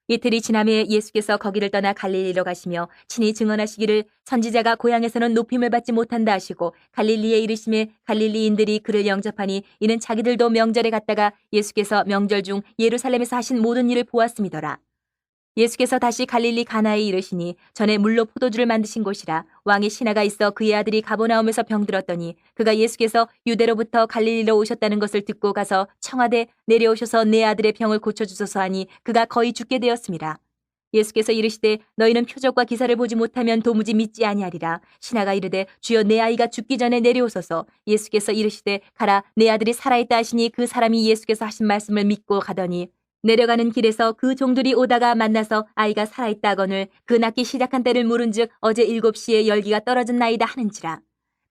이틀이 지남에 예수께서 거기를 떠나 갈릴리로 가시며 친히 증언하시기를 선지자가 고향에서는 높임을 받지 못한다 하시고 갈릴리에 이르심에 갈릴리인들이 그를 영접하니 이는 자기들도 명절에 갔다가 예수께서 명절 중 예루살렘에서 하신 모든 일을 보았음이더라. 예수께서 다시 갈릴리 가나에 이르시니 전에 물로 포도주를 만드신 곳이라. 왕의 신하가 있어 그의 아들이 가버나움에서 병들었더니 그가 예수께서 유대로부터 갈릴리로 오셨다는 것을 듣고 가서 청하되 내려오셔서 내 아들의 병을 고쳐주소서 하니 그가 거의 죽게 되었습니다. 예수께서 이르시되 너희는 표적과 기사를 보지 못하면 도무지 믿지 아니하리라. 신하가 이르되 주여 내 아이가 죽기 전에 내려오소서. 예수께서 이르시되 가라, 내 아들이 살아있다 하시니 그 사람이 예수께서 하신 말씀을 믿고 가더니 내려가는 길에서 그 종들이 오다가 만나서 아이가 살아있다 하거늘 그 낳기 시작한 때를 물은즉 어제 7시에 열기가 떨어졌나이다 하는지라.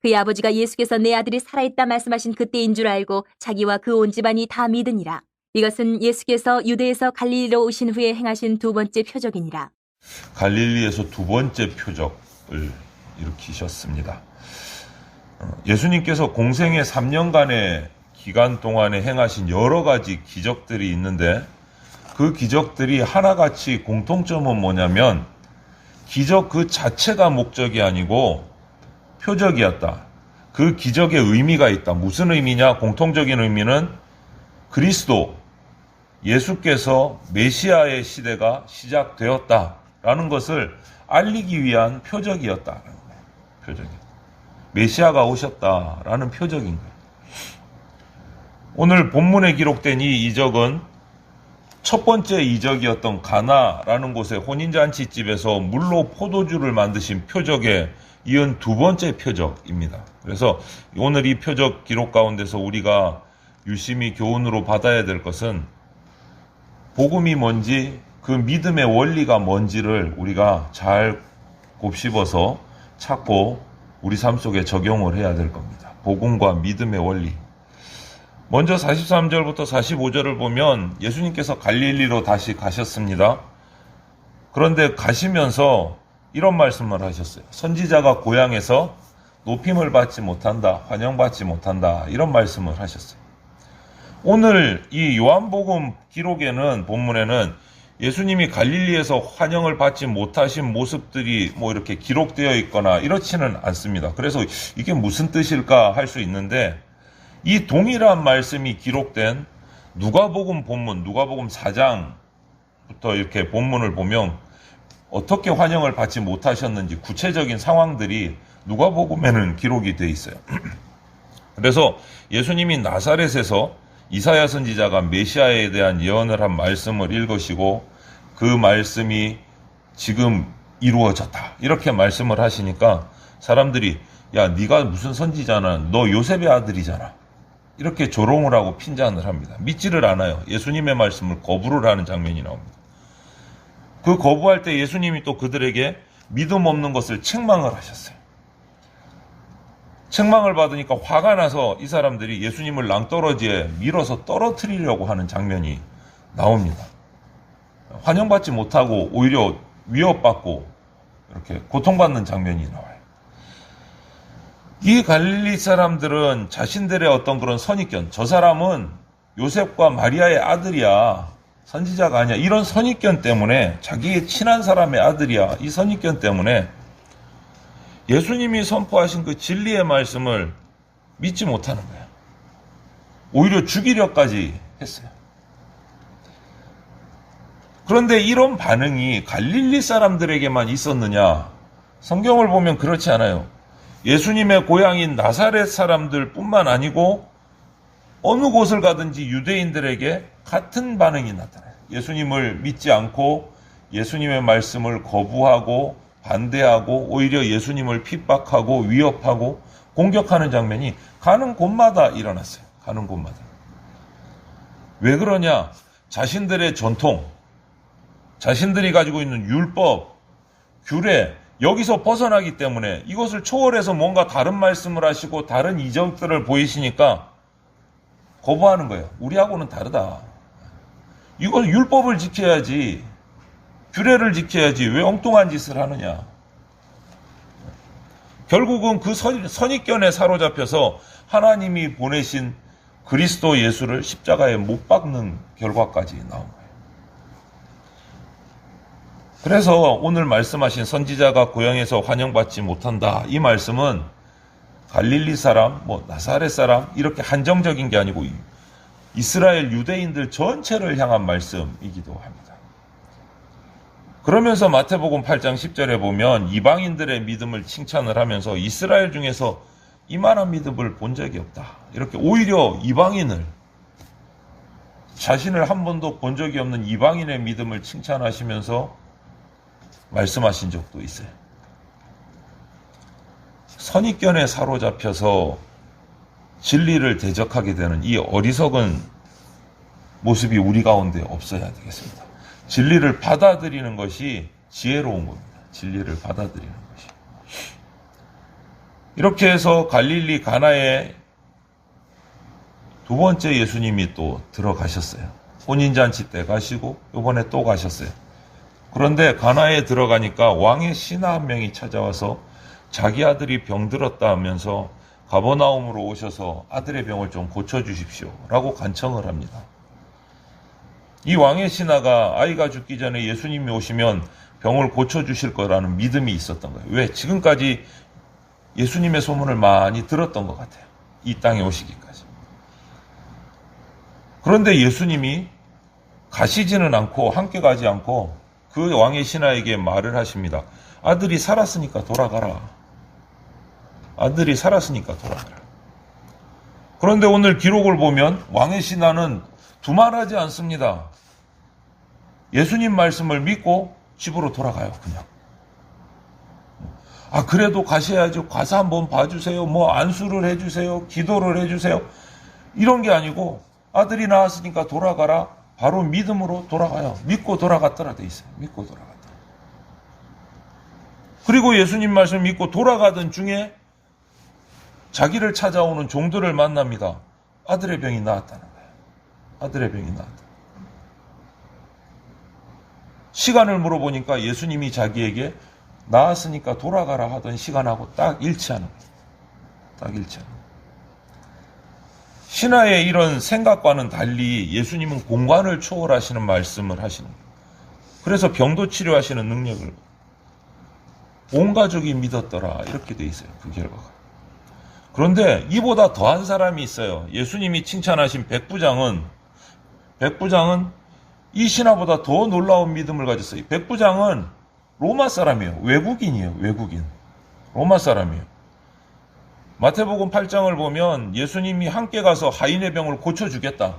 그의 아버지가 예수께서 내 아들이 살아있다 말씀하신 그때인 줄 알고 자기와 그 온 집안이 다 믿으니라. 이것은 예수께서 유대에서 갈릴리로 오신 후에 행하신 두 번째 표적이니라. 갈릴리에서 두 번째 표적을 일으키셨습니다. 예수님께서 공생의 3년간의 기간 동안에 행하신 여러 가지 기적들이 있는데 그 기적들이 하나같이 공통점은 뭐냐면 기적 그 자체가 목적이 아니고 표적이었다. 그 기적의 의미가 있다. 무슨 의미냐? 공통적인 의미는 그리스도, 예수께서 메시아의 시대가 시작되었다라는 것을 알리기 위한 표적이었다. 표적이. 메시아가 오셨다라는 표적인 거예요. 오늘 본문에 기록된 이 이적은 첫 번째 이적이었던 가나라는 곳의 혼인잔치집에서 물로 포도주를 만드신 표적에 이은 두 번째 표적입니다. 그래서 오늘 이 표적 기록 가운데서 우리가 유심히 교훈으로 받아야 될 것은 복음이 뭔지 그 믿음의 원리가 뭔지를 우리가 잘 곱씹어서 찾고 우리 삶 속에 적용을 해야 될 겁니다. 복음과 믿음의 원리. 먼저 43절부터 45절을 보면 예수님께서 갈릴리로 다시 가셨습니다. 그런데 가시면서 이런 말씀을 하셨어요. 선지자가 고향에서 높임을 받지 못한다, 환영받지 못한다, 이런 말씀을 하셨어요. 오늘 이 요한복음 기록에는, 본문에는 예수님이 갈릴리에서 환영을 받지 못하신 모습들이 이렇게 기록되어 있거나 이렇지는 않습니다. 그래서 이게 무슨 뜻일까 할 수 있는데, 이 동일한 말씀이 기록된 누가복음 본문, 누가복음 4장부터 이렇게 본문을 보면 어떻게 환영을 받지 못하셨는지 구체적인 상황들이 누가복음에는 기록이 되어 있어요. 그래서 예수님이 나사렛에서 이사야 선지자가 메시아에 대한 예언을 한 말씀을 읽으시고 그 말씀이 지금 이루어졌다, 이렇게 말씀을 하시니까 사람들이 야, 네가 무슨 선지자나, 너 요셉의 아들이잖아, 이렇게 조롱을 하고 핀잔을 합니다. 믿지를 않아요. 예수님의 말씀을 거부를 하는 장면이 나옵니다. 그 거부할 때 예수님이 또 그들에게 믿음 없는 것을 책망을 하셨어요. 책망을 받으니까 화가 나서 이 사람들이 예수님을 낭떠러지에 밀어서 떨어뜨리려고 하는 장면이 나옵니다. 환영받지 못하고 오히려 위협받고 이렇게 고통받는 장면이 나와요. 이 갈릴리 사람들은 자신들의 어떤 그런 선입견, 저 사람은 요셉과 마리아의 아들이야, 선지자가 아니야, 이런 선입견 때문에, 자기의 친한 사람의 아들이야, 이 선입견 때문에 예수님이 선포하신 그 진리의 말씀을 믿지 못하는 거예요. 오히려 죽이려까지 했어요. 그런데 이런 반응이 갈릴리 사람들에게만 있었느냐? 성경을 보면 그렇지 않아요. 예수님의 고향인 나사렛 사람들 뿐만 아니고 어느 곳을 가든지 유대인들에게 같은 반응이 나타나요. 예수님을 믿지 않고 예수님의 말씀을 거부하고 반대하고 오히려 예수님을 핍박하고 위협하고 공격하는 장면이 가는 곳마다 일어났어요. 가는 곳마다. 왜 그러냐? 자신들의 전통, 자신들이 가지고 있는 율법, 규례, 여기서 벗어나기 때문에 이것을 초월해서 뭔가 다른 말씀을 하시고 다른 이적들을 보이시니까 거부하는 거예요. 우리하고는 다르다. 이건 율법을 지켜야지, 규례를 지켜야지 왜 엉뚱한 짓을 하느냐. 결국은 그 선입견에 사로잡혀서 하나님이 보내신 그리스도 예수를 십자가에 못 박는 결과까지 나온 거예요. 그래서 오늘 말씀하신 선지자가 고향에서 환영받지 못한다. 이 말씀은 갈릴리 사람, 나사렛 사람 이렇게 한정적인 게 아니고 이스라엘 유대인들 전체를 향한 말씀이기도 합니다. 그러면서 마태복음 8장 10절에 보면 이방인들의 믿음을 칭찬을 하면서 이스라엘 중에서 이만한 믿음을 본 적이 없다. 이렇게 오히려 이방인을, 자신을 한 번도 본 적이 없는 이방인의 믿음을 칭찬하시면서 말씀하신 적도 있어요. 선입견에 사로잡혀서 진리를 대적하게 되는 이 어리석은 모습이 우리 가운데 없어야 되겠습니다. 진리를 받아들이는 것이 지혜로운 겁니다. 진리를 받아들이는 것이. 이렇게 해서 갈릴리 가나에 두 번째 예수님이 또 들어가셨어요. 혼인잔치 때 가시고 이번에 또 가셨어요. 그런데 가나에 들어가니까 왕의 신하 한 명이 찾아와서 자기 아들이 병들었다 하면서 가버나움으로 오셔서 아들의 병을 좀 고쳐주십시오 라고 간청을 합니다. 이 왕의 신하가 아이가 죽기 전에 예수님이 오시면 병을 고쳐주실 거라는 믿음이 있었던 거예요. 왜? 지금까지 예수님의 소문을 많이 들었던 것 같아요. 이 땅에 오시기까지. 그런데 예수님이 가시지는 않고 함께 가지 않고 그 왕의 신하에게 말을 하십니다. 아들이 살았으니까 돌아가라. 아들이 살았으니까 돌아가라. 그런데 오늘 기록을 보면 왕의 신하는 두말하지 않습니다. 예수님 말씀을 믿고 집으로 돌아가요. 그냥. 그래도 가셔야죠. 가서 한번 봐주세요. 안수를 해주세요. 기도를 해주세요. 이런 게 아니고 아들이 나왔으니까 돌아가라. 바로 믿음으로 돌아가요. 믿고 돌아갔더라 돼 있어요. 믿고 돌아갔더라. 그리고 예수님 말씀 믿고 돌아가던 중에 자기를 찾아오는 종들을 만납니다. 아들의 병이 나았다는 거예요. 아들의 병이 나았다. 시간을 물어보니까 예수님이 자기에게 나았으니까 돌아가라 하던 시간하고 딱 일치하는 거예요. 딱 일치하는 거예요. 신하의 이런 생각과는 달리 예수님은 공간을 초월하시는 말씀을 하시는 거예요. 그래서 병도 치료하시는 능력을 온 가족이 믿었더라 이렇게 돼 있어요. 그 결과가. 그런데 이보다 더한 사람이 있어요. 예수님이 칭찬하신 백부장은 이 신하보다 더 놀라운 믿음을 가졌어요. 백부장은 로마 사람이에요. 외국인이에요. 외국인. 로마 사람이에요. 마태복음 8장을 보면 예수님이 함께 가서 하인의 병을 고쳐주겠다.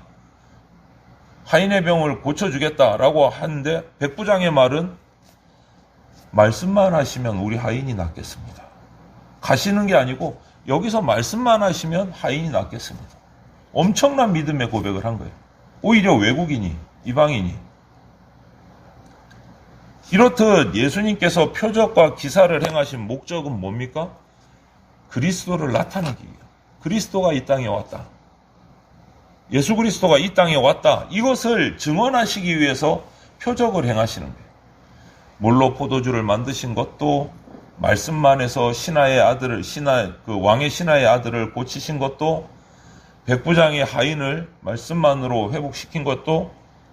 하인의 병을 고쳐주겠다라고 하는데 백부장의 말은 말씀만 하시면 우리 하인이 낫겠습니다. 가시는 게 아니고 여기서 말씀만 하시면 하인이 낫겠습니다. 엄청난 믿음의 고백을 한 거예요. 오히려 외국인이, 이방인이. 이렇듯 예수님께서 표적과 기사를 행하신 목적은 뭡니까? 그리스도를 나타내기예요. 그리스도가 이 땅에 왔다. 예수 그리스도가 이 땅에 왔다. 이것을 증언하시기 위해서 표적을 행하시는 거예요. 물로 포도주를 만드신 것도, 말씀만 해서 왕의 신하의 아들을 고치신 것도, 백부장의 하인을 말씀만으로 회복시킨 것도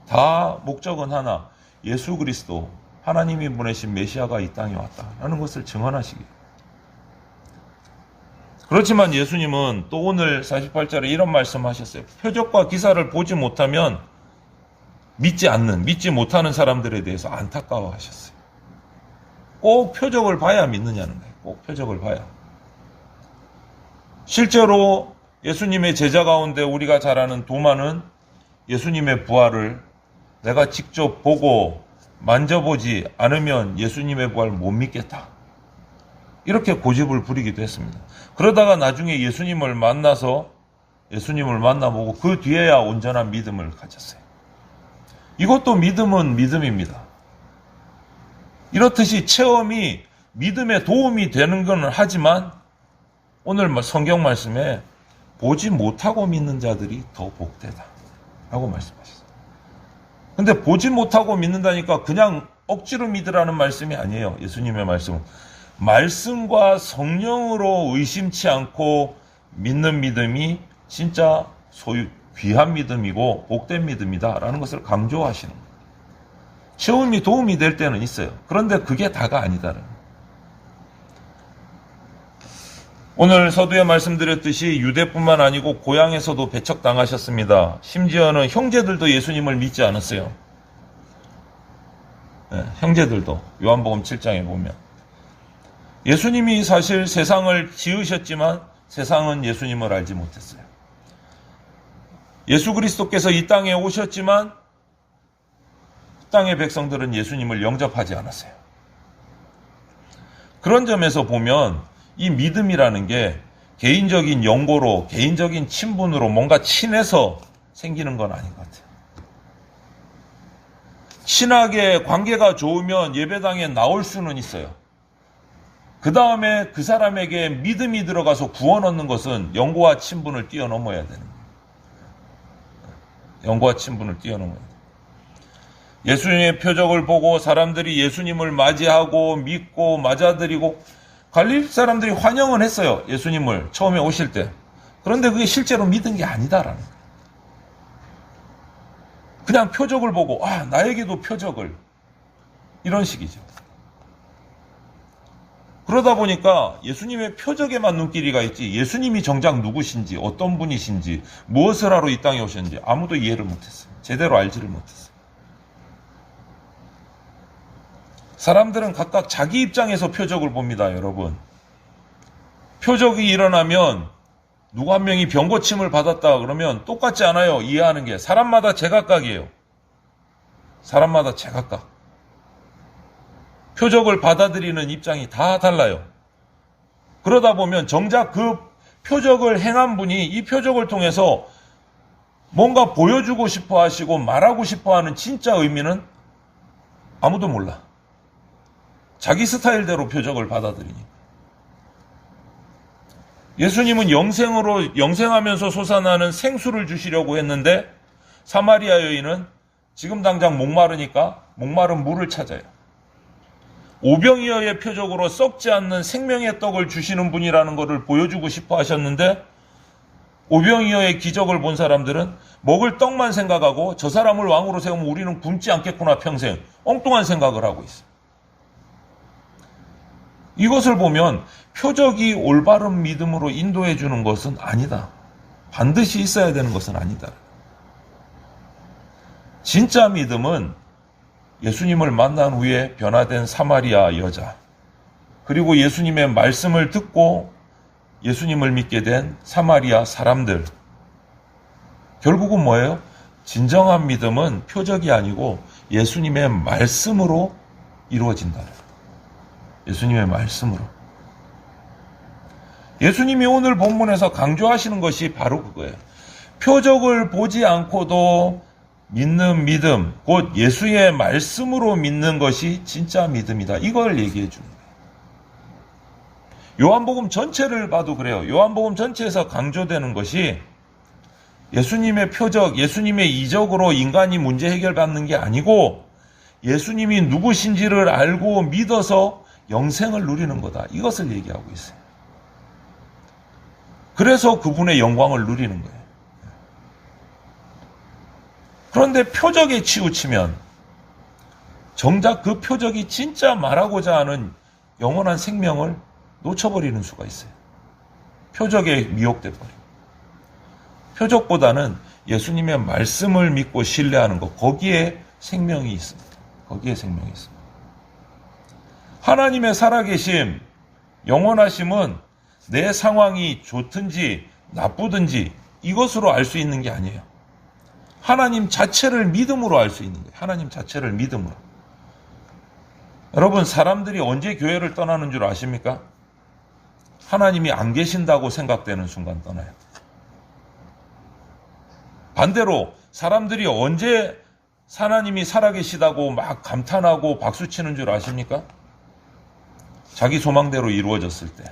다 목적은 하나, 예수 그리스도, 하나님이 보내신 메시아가 이 땅에 왔다라는 것을 증언하시기. 그렇지만 예수님은 또 오늘 48절에 이런 말씀하셨어요. 표적과 기사를 보지 못하면 믿지 못하는 사람들에 대해서 안타까워하셨어요. 꼭 표적을 봐야 믿느냐는 거예요. 꼭 표적을 봐야. 실제로 예수님의 제자 가운데 우리가 잘 아는 도마는 예수님의 부활을 내가 직접 보고 만져보지 않으면 예수님의 부활을 못 믿겠다. 이렇게 고집을 부리기도 했습니다. 그러다가 나중에 예수님을 만나보고 그 뒤에야 온전한 믿음을 가졌어요. 이것도 믿음은 믿음입니다. 이렇듯이 체험이 믿음에 도움이 되는 건 하지만 오늘 성경 말씀에 보지 못하고 믿는 자들이 더 복되다 라고 말씀하셨어요. 근데 보지 못하고 믿는다니까 그냥 억지로 믿으라는 말씀이 아니에요. 예수님의 말씀은 말씀과 성령으로 의심치 않고 믿는 믿음이 진짜 소유 귀한 믿음이고 복된 믿음이다 라는 것을 강조하시는 거예요. 시험이 도움이 될 때는 있어요. 그런데 그게 다가 아니다는. 오늘 서두에 말씀드렸듯이 유대뿐만 아니고 고향에서도 배척당하셨습니다. 심지어는 형제들도 예수님을 믿지 않았어요. 네, 형제들도 요한복음 7장에 보면 예수님이 사실 세상을 지으셨지만 세상은 예수님을 알지 못했어요. 예수 그리스도께서 이 땅에 오셨지만 땅의 백성들은 예수님을 영접하지 않았어요. 그런 점에서 보면 이 믿음이라는 게 개인적인 연고로, 개인적인 친분으로 뭔가 친해서 생기는 건 아닌 것 같아요. 친하게 관계가 좋으면 예배당에 나올 수는 있어요. 그 다음에 그 사람에게 믿음이 들어가서 구원 얻는 것은 연고와 친분을 뛰어넘어야 되는 거예요. 연고와 친분을 뛰어넘어야 돼요. 예수님의 표적을 보고 사람들이 예수님을 맞이하고 믿고 맞아들이고 갈릴리 사람들이 환영은 했어요. 예수님을 처음에 오실 때. 그런데 그게 실제로 믿은 게 아니다라는 거예요. 그냥 표적을 보고 나에게도 표적을 이런 식이죠. 그러다 보니까 예수님의 표적에만 눈길이가 있지 예수님이 정작 누구신지 어떤 분이신지 무엇을 하러 이 땅에 오셨는지 아무도 이해를 못했어요. 제대로 알지를 못했어요. 사람들은 각각 자기 입장에서 표적을 봅니다. 여러분. 표적이 일어나면 누구 한 명이 병고침을 받았다 그러면 똑같지 않아요. 이해하는 게. 사람마다 제각각이에요. 사람마다 제각각. 표적을 받아들이는 입장이 다 달라요. 그러다 보면 정작 그 표적을 행한 분이 이 표적을 통해서 뭔가 보여주고 싶어 하시고 말하고 싶어 하는 진짜 의미는 아무도 몰라. 자기 스타일대로 표적을 받아들이니까. 예수님은 영생하면서 솟아나는 생수를 주시려고 했는데 사마리아 여인은 지금 당장 목마르니까 목마른 물을 찾아요. 오병이어의 표적으로 썩지 않는 생명의 떡을 주시는 분이라는 것을 보여주고 싶어 하셨는데 오병이어의 기적을 본 사람들은 먹을 떡만 생각하고 저 사람을 왕으로 세우면 우리는 굶지 않겠구나 평생 엉뚱한 생각을 하고 있어요. 이것을 보면 표적이 올바른 믿음으로 인도해 주는 것은 아니다. 반드시 있어야 되는 것은 아니다. 진짜 믿음은 예수님을 만난 후에 변화된 사마리아 여자, 그리고 예수님의 말씀을 듣고 예수님을 믿게 된 사마리아 사람들. 결국은 뭐예요? 진정한 믿음은 표적이 아니고 예수님의 말씀으로 이루어진다. 예수님의 말씀으로. 예수님이 오늘 본문에서 강조하시는 것이 바로 그거예요. 표적을 보지 않고도 믿는 믿음, 곧 예수의 말씀으로 믿는 것이 진짜 믿음이다. 이걸 얘기해 주는 거예요. 요한복음 전체를 봐도 그래요. 요한복음 전체에서 강조되는 것이 예수님의 표적, 예수님의 이적으로 인간이 문제 해결받는 게 아니고 예수님이 누구신지를 알고 믿어서 영생을 누리는 거다. 이것을 얘기하고 있어요. 그래서 그분의 영광을 누리는 거예요. 그런데 표적에 치우치면 정작 그 표적이 진짜 말하고자 하는 영원한 생명을 놓쳐버리는 수가 있어요. 표적에 미혹돼 버리고. 표적보다는 예수님의 말씀을 믿고 신뢰하는 것, 거기에 생명이 있습니다. 거기에 생명이 있습니다. 하나님의 살아계심, 영원하심은 내 상황이 좋든지 나쁘든지 이것으로 알 수 있는 게 아니에요. 하나님 자체를 믿음으로 알 수 있는 거예요. 하나님 자체를 믿음으로. 여러분, 사람들이 언제 교회를 떠나는 줄 아십니까? 하나님이 안 계신다고 생각되는 순간 떠나요. 반대로 사람들이 언제 하나님이 살아계시다고 막 감탄하고 박수치는 줄 아십니까? 자기 소망대로 이루어졌을 때,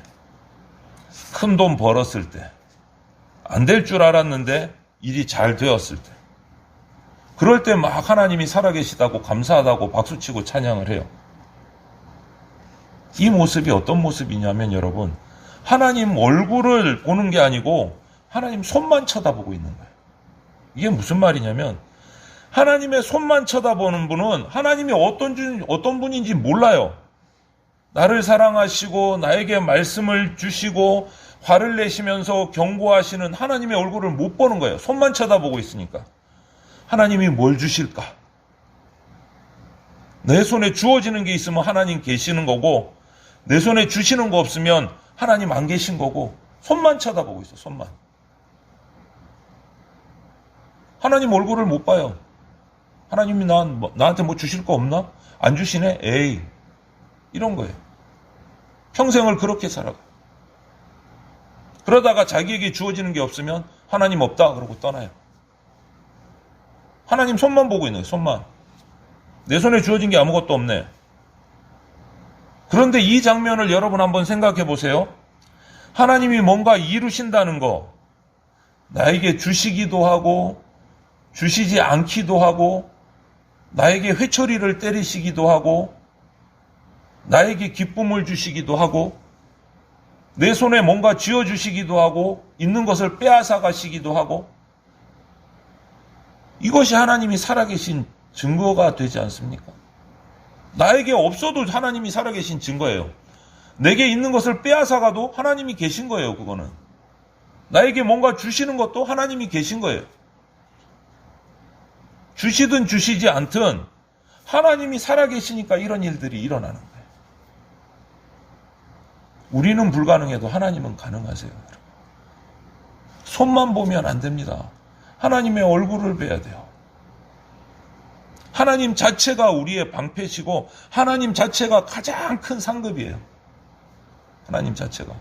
큰 돈 벌었을 때, 안 될 줄 알았는데 일이 잘 되었을 때, 그럴 때 막 하나님이 살아계시다고 감사하다고 박수치고 찬양을 해요. 이 모습이 어떤 모습이냐면 여러분, 하나님 얼굴을 보는 게 아니고 하나님 손만 쳐다보고 있는 거예요. 이게 무슨 말이냐면 하나님의 손만 쳐다보는 분은 하나님이 어떤 분인지 몰라요. 나를 사랑하시고 나에게 말씀을 주시고 화를 내시면서 경고하시는 하나님의 얼굴을 못 보는 거예요. 손만 쳐다보고 있으니까. 하나님이 뭘 주실까? 내 손에 주어지는 게 있으면 하나님 계시는 거고, 내 손에 주시는 거 없으면 하나님 안 계신 거고, 손만 쳐다보고 있어, 손만. 하나님 얼굴을 못 봐요. 하나님이 나한테 뭐 주실 거 없나? 안 주시네? 에이. 이런 거예요. 평생을 그렇게 살아가. 그러다가 자기에게 주어지는 게 없으면 하나님 없다 그러고 떠나요. 하나님 손만 보고 있는 거예요. 손만. 내 손에 주어진 게 아무것도 없네. 그런데 이 장면을 여러분 한번 생각해 보세요. 하나님이 뭔가 이루신다는 거, 나에게 주시기도 하고 주시지 않기도 하고 나에게 회초리를 때리시기도 하고 나에게 기쁨을 주시기도 하고 내 손에 뭔가 쥐어주시기도 하고 있는 것을 빼앗아 가시기도 하고, 이것이 하나님이 살아계신 증거가 되지 않습니까? 나에게 없어도 하나님이 살아계신 증거예요. 내게 있는 것을 빼앗아 가도 하나님이 계신 거예요. 그거는 나에게 뭔가 주시는 것도 하나님이 계신 거예요. 주시든 주시지 않든 하나님이 살아계시니까 이런 일들이 일어나는 거예요. 우리는 불가능해도 하나님은 가능하세요. 손만 보면 안 됩니다. 하나님의 얼굴을 뵈야 돼요. 하나님 자체가 우리의 방패시고 하나님 자체가 가장 큰 상급이에요. 하나님 자체가.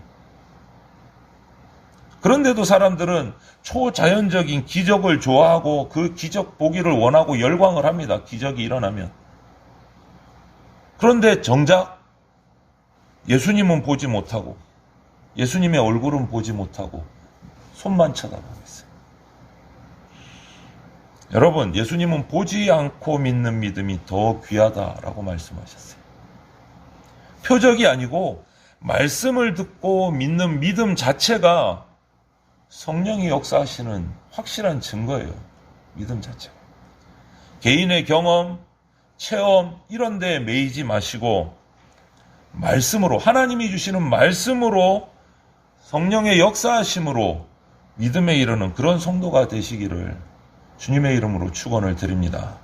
그런데도 사람들은 초자연적인 기적을 좋아하고 그 기적 보기를 원하고 열광을 합니다. 기적이 일어나면. 그런데 정작 예수님은 보지 못하고 예수님의 얼굴은 보지 못하고 손만 쳐다보고 있어요. 여러분, 예수님은 보지 않고 믿는 믿음이 더 귀하다라고 말씀하셨어요. 표적이 아니고 말씀을 듣고 믿는 믿음 자체가 성령이 역사하시는 확실한 증거예요. 믿음 자체가. 개인의 경험, 체험 이런 데에 매이지 마시고 말씀으로, 하나님이 주시는 말씀으로 성령의 역사하심으로 믿음에 이르는 그런 성도가 되시기를 주님의 이름으로 축원을 드립니다.